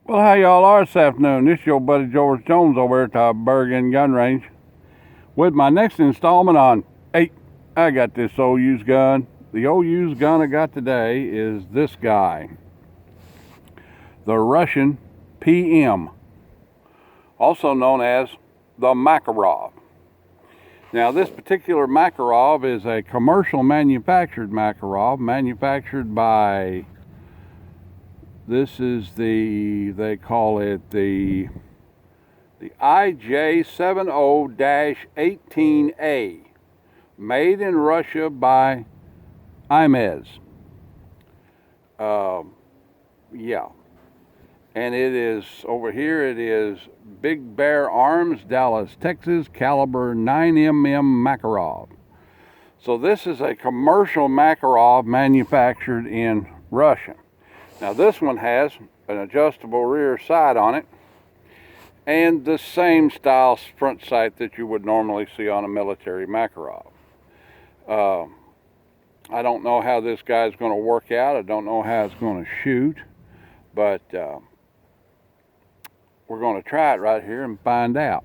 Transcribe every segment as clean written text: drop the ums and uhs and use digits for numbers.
Well, how y'all are this afternoon? This is your buddy George Jones over here at the Bergen Gun Range with my next installment on Hey, I got this old used gun. The old used gun I got today is this guy, the Russian PM, also known as the Makarov. Now, this particular Makarov is a commercial manufactured Makarov, manufactured by, this is they call it the IJ70-18A, made in Russia by IMEZ. Yeah. And it is, over here, it is Big Bear Arms, Dallas, Texas, caliber 9mm Makarov. So this is a commercial Makarov manufactured in Russia. Now this one has an adjustable rear sight on it and the same style front sight that you would normally see on a military Makarov. I don't know how this guy's going to work out. I don't know how it's going to shoot, but we're going to try it right here and find out.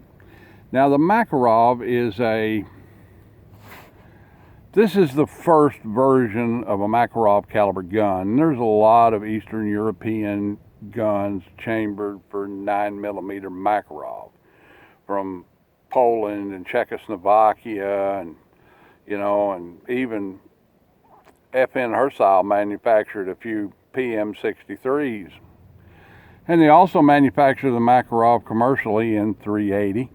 Now the Makarov this is the first version of a Makarov caliber gun. There's a lot of Eastern European guns chambered for 9mm Makarov from Poland and Czechoslovakia, and and even FN Hersal manufactured a few PM63s. And they also manufacture the Makarov commercially in 380.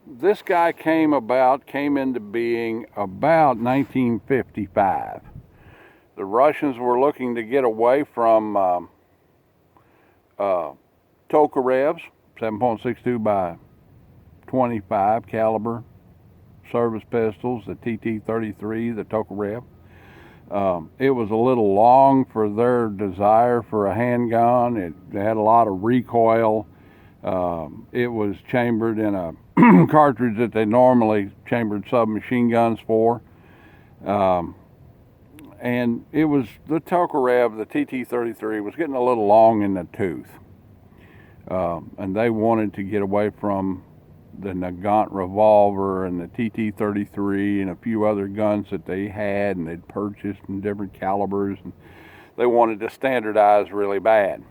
This guy came into being about 1955. The Russians were looking to get away from Tokarevs, 7.62 by 25 caliber service pistols, the TT-33, the Tokarev. It was a little long for their desire for a handgun. It had a lot of recoil. It was chambered in a cartridge that they normally chambered submachine guns for. And it was the Tokarev, the TT-33, was getting a little long in the tooth. And they wanted to get away from the Nagant revolver and the TT-33 and a few other guns that they had and they'd purchased in different calibers. And they wanted to standardize really bad.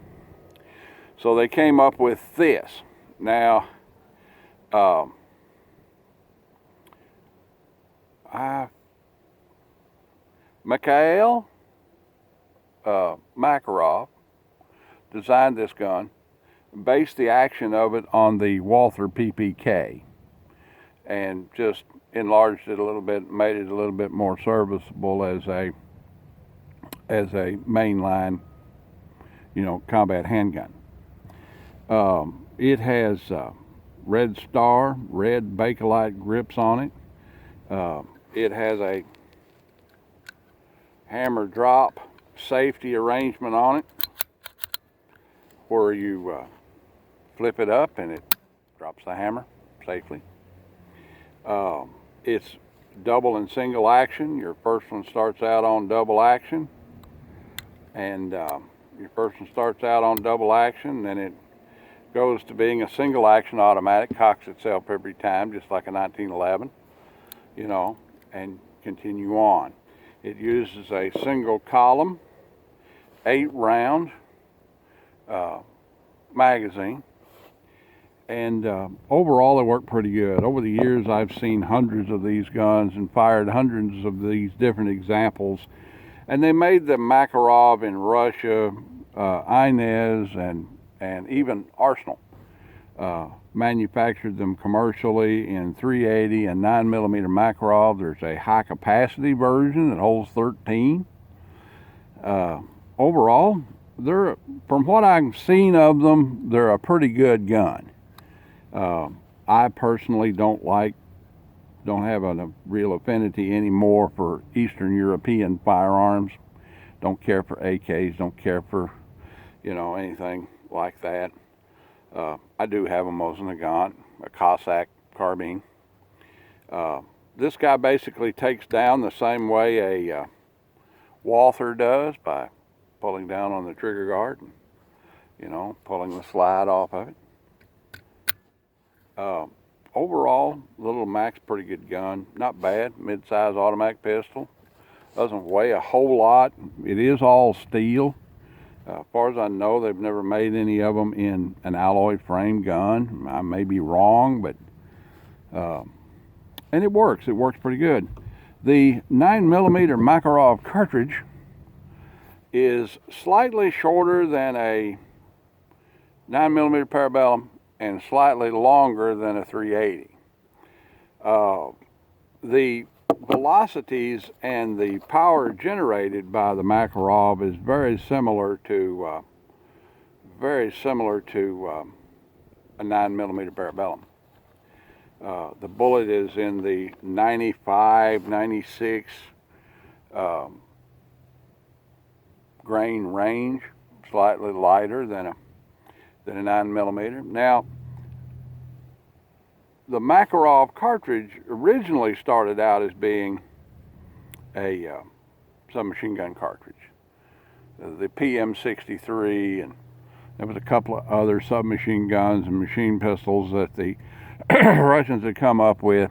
So they came up with this. Now, Mikhail Makarov designed this gun, based the action of it on the Walther PPK, and just enlarged it a little bit, made it a little bit more serviceable as a mainline, combat handgun. It has red star, red Bakelite grips on it. It has a hammer drop safety arrangement on it, where you flip it up and it drops the hammer safely. It's double and single action. Your first one starts out on double action, and then it goes to being a single action automatic, cocks itself every time, just like a 1911, and continue on. It uses a single column, 8-round magazine, and overall they work pretty good. Over the years I've seen hundreds of these guns and fired hundreds of these different examples, and they made the Makarov in Russia, Inez, and even Arsenal manufactured them commercially in 380 and 9mm Makarov. There's a high capacity version that holds 13. Overall, from what I've seen of them, they're a pretty good gun. I personally don't have a real affinity anymore for Eastern European firearms. Don't care for AKs, don't care for, anything like that. I do have a Mosin-Nagant, a Cossack Carbine. This guy basically takes down the same way a Walther does, by pulling down on the trigger guard and you know, pulling the slide off of it. Overall, Little Mac's pretty good gun. Not bad, mid-size automatic pistol. Doesn't weigh a whole lot. It is all steel. As far as I know, they've never made any of them in an alloy frame gun. I may be wrong, but and it works. It works pretty good. The 9mm Makarov cartridge is slightly shorter than a 9mm parabellum and slightly longer than a 380. The velocities and the power generated by the Makarov is very similar to a 9mm parabellum. The bullet is in the 95, 96 grain range, slightly lighter than a 9mm. Now, the Makarov cartridge originally started out as being a submachine gun cartridge. The PM63, and there was a couple of other submachine guns and machine pistols that the Russians had come up with,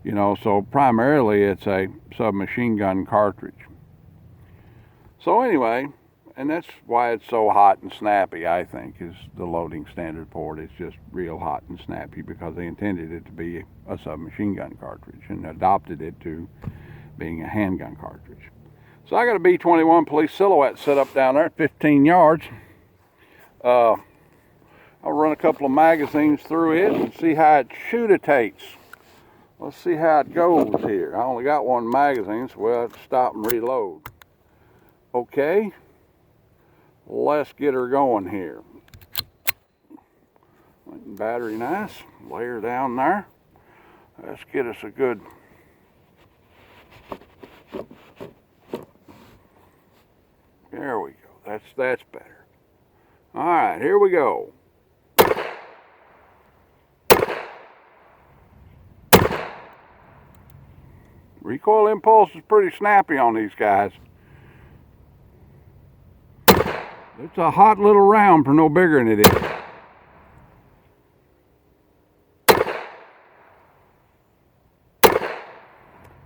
you know, so primarily it's a submachine gun cartridge. So anyway, and that's why it's so hot and snappy, I think, is the loading standard port. It's just real hot and snappy because they intended it to be a submachine gun cartridge and adopted it to being a handgun cartridge. So I got a B-21 police silhouette set up down there at 15 yards. I'll run a couple of magazines through it and see how it shootates. Let's see how it goes here. I only got one magazine, so we'll have to stop and reload. Okay. Let's get her going here. Battery nice, lay her down there. Let's get us a good there we go. That's better. All right, here we go. Recoil Impulse is pretty snappy on these guys. It's a hot little round for no bigger than it is.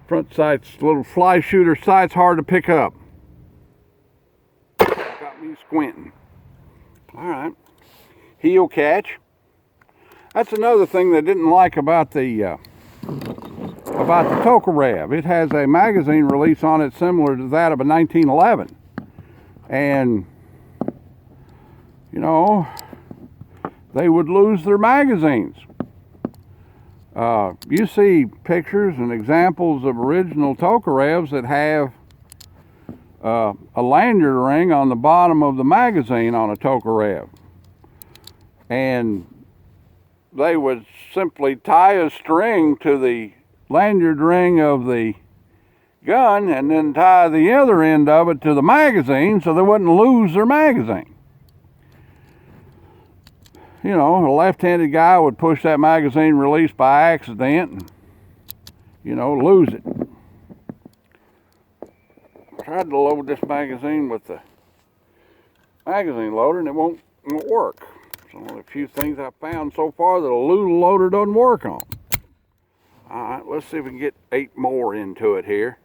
Front sight's little fly shooter sight's hard to pick up. Got me squinting. All right. Heel catch. That's another thing they didn't like about the Tokarev. It has a magazine release on it similar to that of a 1911. And you know, they would lose their magazines. You see pictures and examples of original Tokarevs that have a lanyard ring on the bottom of the magazine on a Tokarev. And they would simply tie a string to the lanyard ring of the gun and then tie the other end of it to the magazine so they wouldn't lose their magazine. You know, a left-handed guy would push that magazine release by accident and, you know, lose it. Tried to load this magazine with the magazine loader and it won't work. It's one of the few things I've found so far that a Lula loader doesn't work on. All right, let's see if we can get 8 more into it here.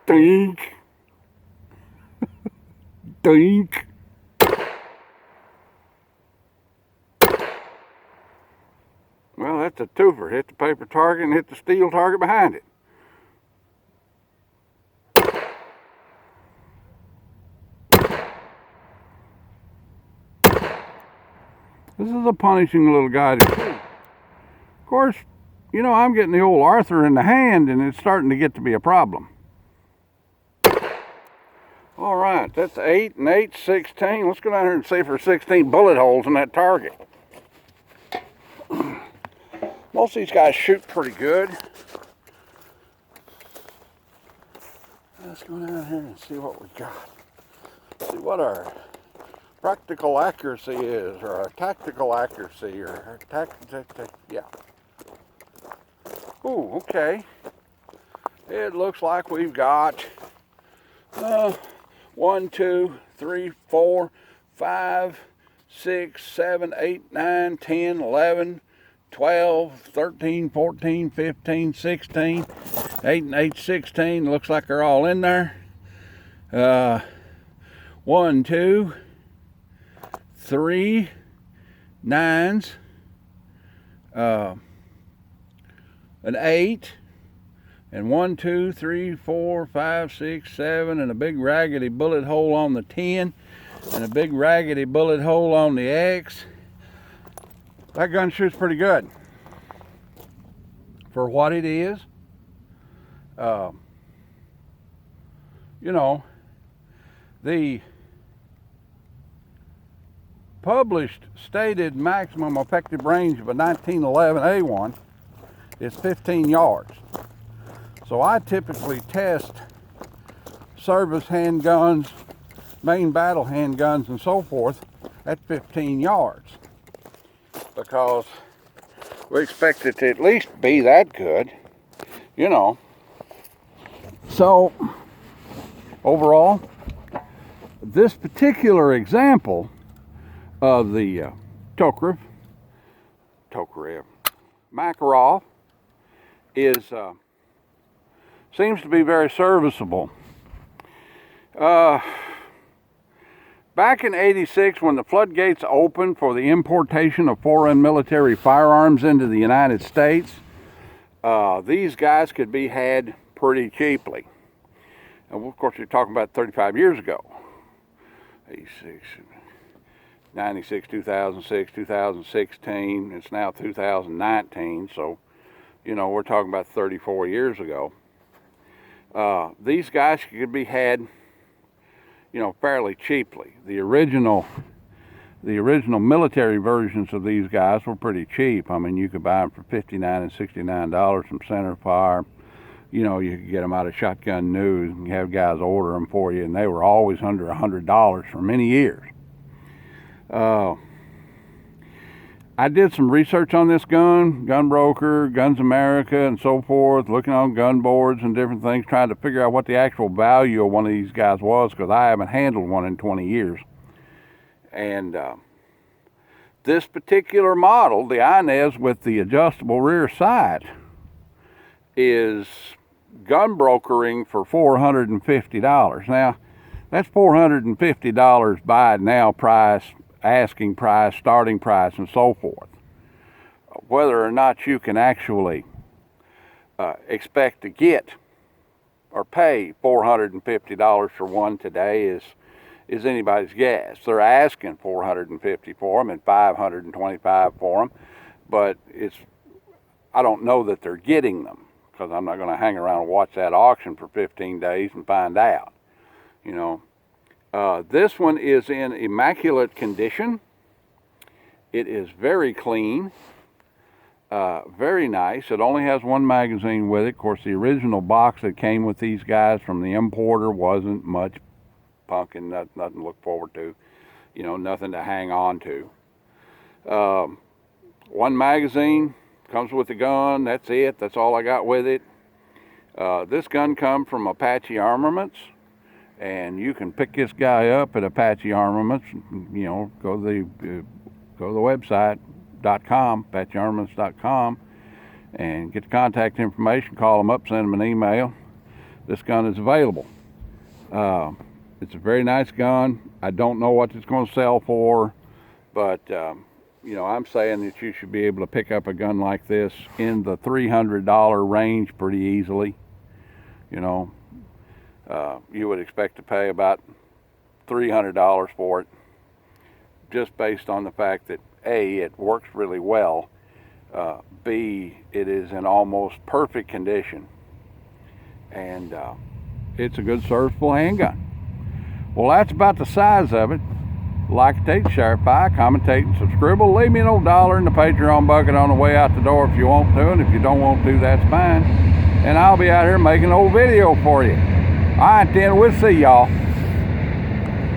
Dink. Dink. Well, that's a twofer. Hit the paper target and hit the steel target behind it. This is a punishing little guy to shoot. Of course, you know, I'm getting the old Arthur in the hand and it's starting to get to be a problem. All right, that's 8 and 8, 16. Let's go down here and see if there's 16 bullet holes in that target. Most of these guys shoot pretty good. Let's go down here and see what we got. See what our practical accuracy is, or our tactical accuracy, or our yeah. Ooh, okay. It looks like we've got 1, 2, 3, 4, 5, 6, 7, 8, 9, 10, 11, 12, 13, 14, 15, 16, 8 and 8, 16. Looks like they're all in there. 1, 2, 3 9s, an 8, and 1, 2, 3, 4, 5, 6, 7, and a big raggedy bullet hole on the 10, and a big raggedy bullet hole on the X. That gun shoots pretty good for what it is. You know, the published stated maximum effective range of a 1911 A1 is 15 yards. So I typically test service handguns, main battle handguns, and so forth at 15 yards because we expect it to at least be that good, you know. So overall, this particular example of the Makarov is seems to be very serviceable. Back in '86, when the floodgates opened for the importation of foreign military firearms into the United States, these guys could be had pretty cheaply. And of course, you're talking about 35 years ago. 86, 96, 2006, 2016. It's now 2019, so you know we're talking about 34 years ago. These guys could be had, you know, fairly cheaply. The original military versions of these guys were pretty cheap. I mean, you could buy them for $59 and $69 from Center Fire. You know, you could get them out of Shotgun News and have guys order them for you, and they were always under $100 for many years. I did some research on this gun, Gunbroker, Guns America, and so forth, looking on gun boards and different things, trying to figure out what the actual value of one of these guys was, because I haven't handled one in 20 years. And this particular model, the Inez with the adjustable rear sight, is gun brokering for $450. Now, that's $450 buy it now price, asking price, starting price, and so forth. Whether or not you can actually expect to get or pay $450 for one today is anybody's guess. They're asking $450 for them and $525 for them, but I don't know that they're getting them, because I'm not going to hang around and watch that auction for 15 days and find out, you know. This one is in immaculate condition. It is very clean, very nice. It only has one magazine with it. Of course, the original box that came with these guys from the importer wasn't much pumpkin, nothing to look forward to, you know, nothing to hang on to. One magazine comes with the gun. That's it. That's all I got with it. This gun comes from Apache Armaments. And you can pick this guy up at Apache Armaments. You know, go to the website .com, ApacheArmaments.com, and get the contact information. Call them up, send them an email. This gun is available. It's a very nice gun. I don't know what it's going to sell for, but you know, I'm saying that you should be able to pick up a gun like this in the $300 range pretty easily. You know. You would expect to pay about $300 for it, just based on the fact that A, it works really well, B, it is in almost perfect condition, and it's a good serviceable handgun. Well, that's about the size of it. Like, take, share, buy, commentate, and subscribe. Leave me an old $1 in the Patreon bucket on the way out the door if you want to, and if you don't want to, that's fine. And I'll be out here making an old video for you. All right, then, we'll see y'all.